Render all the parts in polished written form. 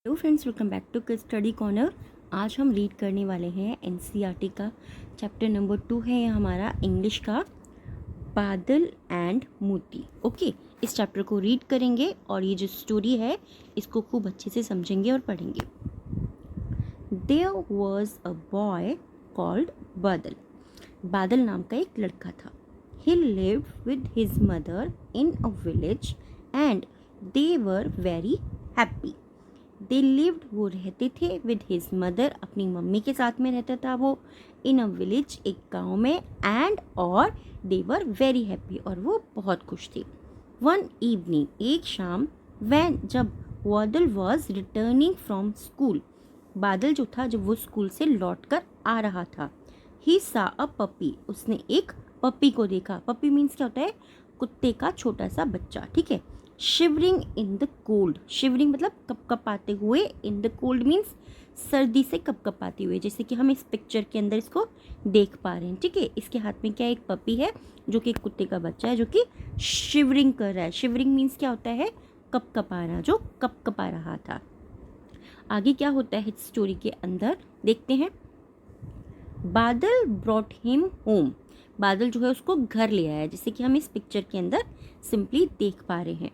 Hello friends, welcome back to kids study corner. आज हम read करने वाले हैं एनसीईआरटी का चैप्टर नंबर 2 है ये हमारा इंग्लिश का, बादल एंड मोती। ओके, इस चैप्टर को रीड करेंगे और ये जो स्टोरी है इसको खूब अच्छे से समझेंगे और पढ़ेंगे। There was a boy called Badal. Badal नाम का एक लड़का था। He lived with his mother in a village and they were very happy. They lived, वो रहते थे, विद हिज मदर, अपनी मम्मी के साथ में रहता था वो, इन अ विलेज, एक गांव में, एंड और दे वर वेरी हैप्पी, और वो बहुत खुश थे। वन इवनिंग, एक शाम, वैन, जब बादल वॉज रिटर्निंग फ्रॉम स्कूल, बादल जो था जब वो स्कूल से लौट कर आ रहा था, ही सा अ पपी, उसने एक पपी को देखा। पपी मीन्स क्या होता है? कुत्ते का छोटा सा बच्चा, ठीक है। Shivering in the cold, shivering मतलब कपकपाते हुए, इन द कोल्ड मीन्स सर्दी से कपकपाते हुए, जैसे कि हम इस पिक्चर के अंदर इसको देख पा रहे हैं, ठीक है। इसके हाथ में क्या, एक पपी है जो कि एक कुत्ते का बच्चा है जो कि शिवरिंग कर रहा है। शिवरिंग मीन्स क्या होता है? कपकपाना, जो कपकपा रहा था। आगे क्या होता है इस स्टोरी के अंदर देखते हैं। बादल ब्रॉट हिम होम, बादल जो है उसको घर ले आया, जैसे कि हम इस पिक्चर के अंदर सिंपली देख पा रहे हैं।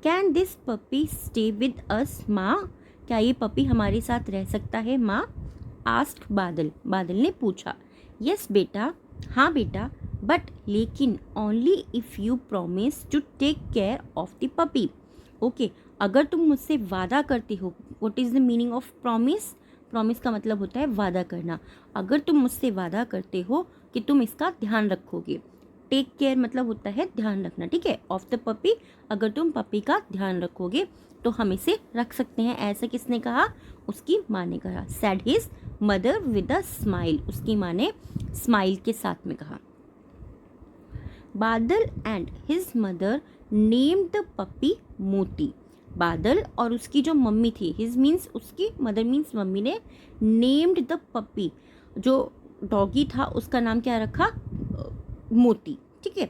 Can this puppy stay with us माँ, क्या ये पपी हमारे साथ रह सकता है माँ? आस्क्ड बादल, बादल ने पूछा। यस बेटा, हाँ बेटा, बट लेकिन only if you promise to take care of the puppy. Okay, अगर तुम मुझसे वादा करते हो। What is the meaning of promise? Promise का मतलब होता है वादा करना। अगर तुम मुझसे वादा करते हो कि तुम इसका ध्यान रखोगे। टेक केयर मतलब होता है ध्यान रखना, ठीक है, ऑफ द पपी। अगर तुम पपी का ध्यान रखोगे तो हम इसे रख सकते हैं। ऐसा किसने कहा? उसकी माँ ने कहा। Said his mother with a smile, उसकी माँ ने स्माइल के साथ में कहा। Badal and his mother named the puppy Moti, Badal और उसकी जो मम्मी थी, हिज मीन्स उसकी, मदर मीन्स मम्मी ने, नेम्ड द पपी, जो डॉगी था उसका नाम क्या रखा? मोती, ठीक है।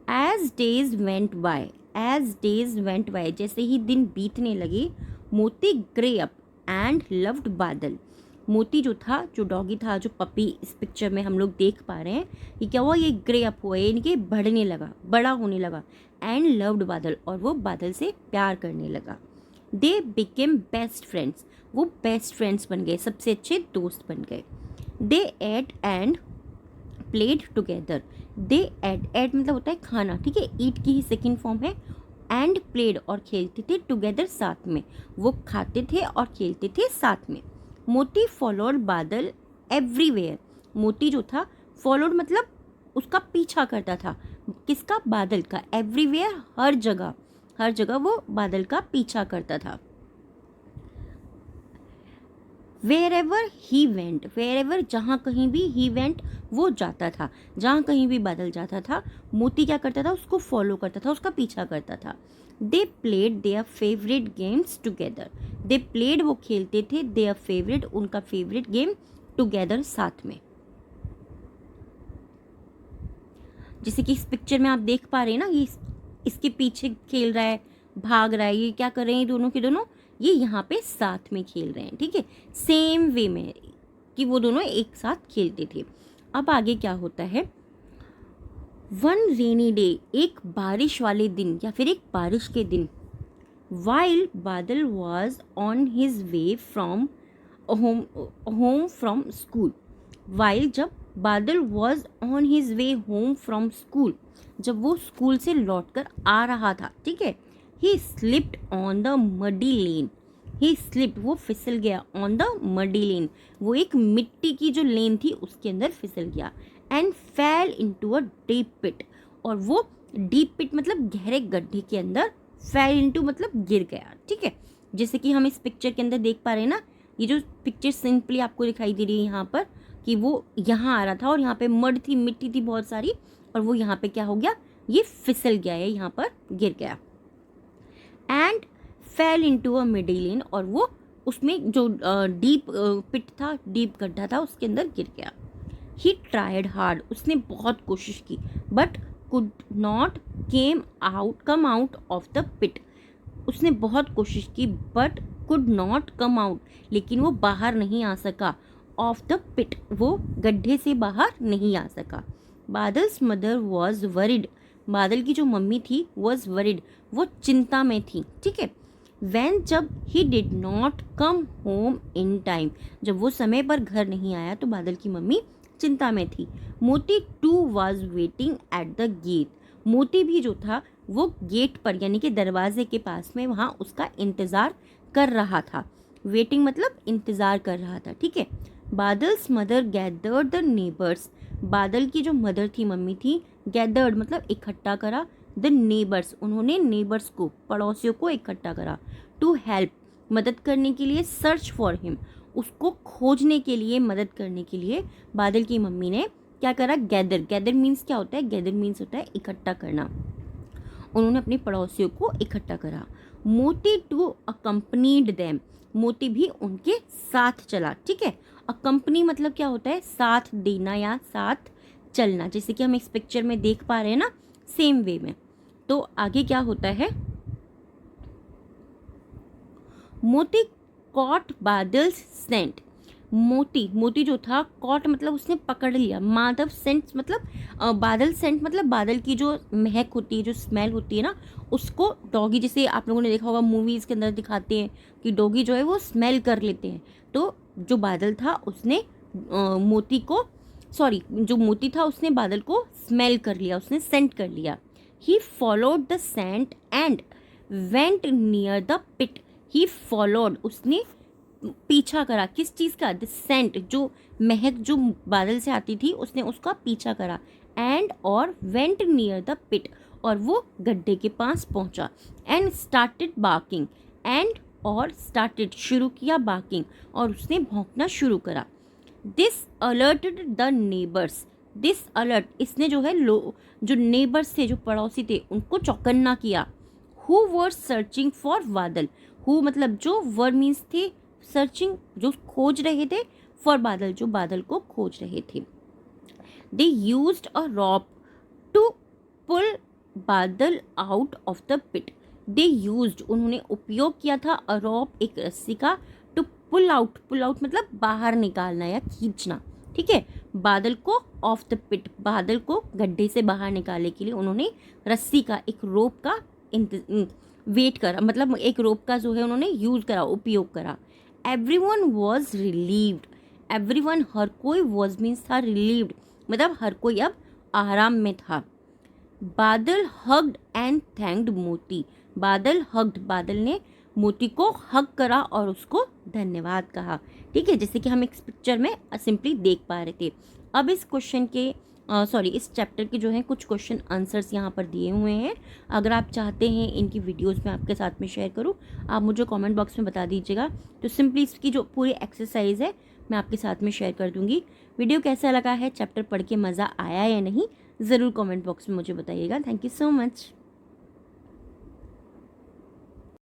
As days went by, as days went by, जैसे ही दिन बीतने लगे, मोती ग्रे अप एंड लव्ड बादल, मोती जो था, जो डॉगी था, जो पपी इस पिक्चर में हम लोग देख पा रहे हैं, ये क्या हुआ? ये ग्रे अप हुआ, यानी कि बढ़ने लगा, बड़ा होने लगा, एंड लव्ड बादल, और वो बादल से प्यार करने लगा। दे बिकेम बेस्ट फ्रेंड्स, वो बेस्ट फ्रेंड्स बन गए, सबसे अच्छे दोस्त बन गए। They ate and played together, they ate मतलब होता है खाना, ठीक है, ईट की ही सेकेंड फॉर्म है। एंड प्लेड और खेलते थे, टुगेदर साथ में, वो खाते थे और खेलते थे साथ में। मोती फॉलोड बादल एवरीवेयर, मोती जो था, फॉलोड मतलब उसका पीछा करता था, किसका? बादल का। एवरीवेयर हर जगह, हर जगह वो बादल का पीछा करता था। Wherever he went, wherever जहाँ कहीं भी, ही वेंट वो जाता था, जहाँ कहीं भी बादल जाता था, मोती क्या करता था? उसको फॉलो करता था, उसका पीछा करता था। They played their favourite games together, they played वो खेलते थे, देयर फेवरेट उनका फेवरेट गेम, टुगेदर साथ में। जैसे कि इस पिक्चर में आप देख पा रहे हैं ना, ये इसके पीछे खेल रहा है, भाग रहा है, ये क्या कर रहे हैं दोनों के दोनों? ये यहाँ पे साथ में खेल रहे हैं, ठीक है, सेम वे में कि वो दोनों एक साथ खेलते थे। अब आगे क्या होता है? वन रेनी डे, एक बारिश वाले दिन या फिर एक बारिश के दिन, वाइल बादल was on his way from home from school, while जब बादल was on his way home from school, जब वो स्कूल से लौटकर आ रहा था, ठीक है, ही slipped on the muddy lane, he slipped वो फिसल गया, ऑन द मडी लेन वो एक मिट्टी की जो लेन थी उसके अंदर फिसल गया, and fell into a deep pit, और वो डीप पिट मतलब गहरे गड्ढे के अंदर, फेल इनटू मतलब गिर गया, ठीक है। जैसे कि हम इस पिक्चर के अंदर देख पा रहे हैं ना, ये जो पिक्चर सिंपली आपको दिखाई दे रही है यहाँ पर, कि वो यहाँ आ रहा था और यहाँ पे मड थी, मिट्टी थी बहुत सारी, और वो यहाँ पे क्या हो गया? ये फिसल गया है, यहाँ पर गिर गया। एंड फेल इनटू अ मिडी लेन, और वो उसमें जो डीप पिट था, डीप गड्ढा था, उसके अंदर गिर गया। ही ट्राइड हार्ड, उसने बहुत कोशिश की, but could not come out of the pit, उसने बहुत कोशिश की but could not come out, लेकिन वो बाहर नहीं आ सका। ऑफ द पिट, वो गड्ढे से बाहर नहीं आ सका। बादल्स मदर वॉज वरिड, बादल की जो मम्मी थी वॉज वरिड, वो चिंता में थी, ठीक है। वैन, जब he did not come home in time, जब वो समय पर घर नहीं आया तो बादल की मम्मी चिंता में थी। Moti too was waiting at the gate, Moti भी जो था वो गेट पर यानी कि दरवाजे के पास में वहाँ उसका इंतज़ार कर रहा था। वेटिंग मतलब इंतज़ार कर रहा था, ठीक है। Badal's mother gathered the neighbours, बादल की जो मदर थी, मम्मी थी, गैदर्ड मतलब इकट्ठा करा, द नेबर्स, उन्होंने नेबर्स को, पड़ोसियों को इकट्ठा करा। टू हेल्प, मदद करने के लिए, सर्च फॉर हिम, उसको खोजने के लिए, मदद करने के लिए बादल की मम्मी ने क्या करा, गैदर, गैदर मीन्स क्या होता है, गैदर मीन्स होता है इकट्ठा करना, उन्होंने अपने पड़ोसियों को इकट्ठा करा। मोती टू अकम्पनीड देम, मोती भी उनके साथ चला, ठीक है। अकम्पनी मतलब क्या होता है, साथ देना या साथ चलना, जैसे कि हम इस पिक्चर में देख पा रहे हैं ना, सेम वे में। तो आगे क्या होता है, मोती कॉट बादल्स सेंट, मोती, मोती जो था, कॉट मतलब उसने पकड़ लिया, माधव सेंट मतलब बादल सेंट मतलब बादल की जो महक होती है, जो स्मेल होती है ना, उसको डॉगी, जैसे आप लोगों ने देखा होगा मूवीज़ के अंदर दिखाते हैं कि डॉगी जो है वो स्मेल कर लेते हैं, तो जो बादल था उसने मोती को, सॉरी, जो मोती था उसने बादल को स्मेल कर लिया, उसने सेंट कर लिया। He followed the scent and went near the pit, he followed, उसने पीछा करा, किस चीज़ का, द सेंट, जो महक जो बादल से आती थी, उसने उसका पीछा करा। एंड और वेंट नियर द पिट, और वो गड्ढे के पास पहुंचा। एंड स्टार्टेड बार्किंग, एंड और स्टार्टेड शुरू किया, बार्किंग और उसने भौंकना शुरू करा। This alerted the neighbours, this alert, इसने जो है जो नेबर्स थे, जो पड़ोसी थे, उनको चौकन्ना किया। हु वर सर्चिंग फॉर बादल, हु मतलब जो, वर मीन्स थे सर्चिंग, जो खोज रहे थे, फॉर बादल, जो बादल को खोज रहे थे। They used a रॉप to pull Badal out of the pit, they used, उन्होंने उपयोग किया था, अ रॉप, एक रस्सी का, to pull out, pull out मतलब बाहर निकालना या खींचना, ठीक है, बादल को ऑफ द पिट, बादल को गड्ढे से बाहर निकालने के लिए उन्होंने रस्सी का, एक रोप का वेट करा, मतलब एक रोप का जो है उन्होंने यूज़ करा, उपयोग करा। एवरीवन वॉज रिलीव्ड, एवरीवन हर कोई, वॉज मीन्स था, रिलीव्ड मतलब हर कोई अब आराम में था। बादल हग्ड एंड थैंक्ड मोती, बादल हग्ड, बादल ने मोती को हग करा और उसको धन्यवाद कहा, ठीक है, जैसे कि हम इस पिक्चर में सिंपली देख पा रहे थे। अब इस क्वेश्चन के इस चैप्टर के जो हैं कुछ क्वेश्चन आंसर्स यहाँ पर दिए हुए हैं। अगर आप चाहते हैं इनकी वीडियोस मैं आपके साथ में शेयर करूँ, आप मुझे कमेंट बॉक्स में बता दीजिएगा, तो सिंपली इसकी जो पूरी एक्सरसाइज है मैं आपके साथ में शेयर कर दूँगी। वीडियो कैसा लगा है, चैप्टर पढ़ के मज़ा आया या नहीं, ज़रूर कमेंट बॉक्स में मुझे बताइएगा। Thank you so much.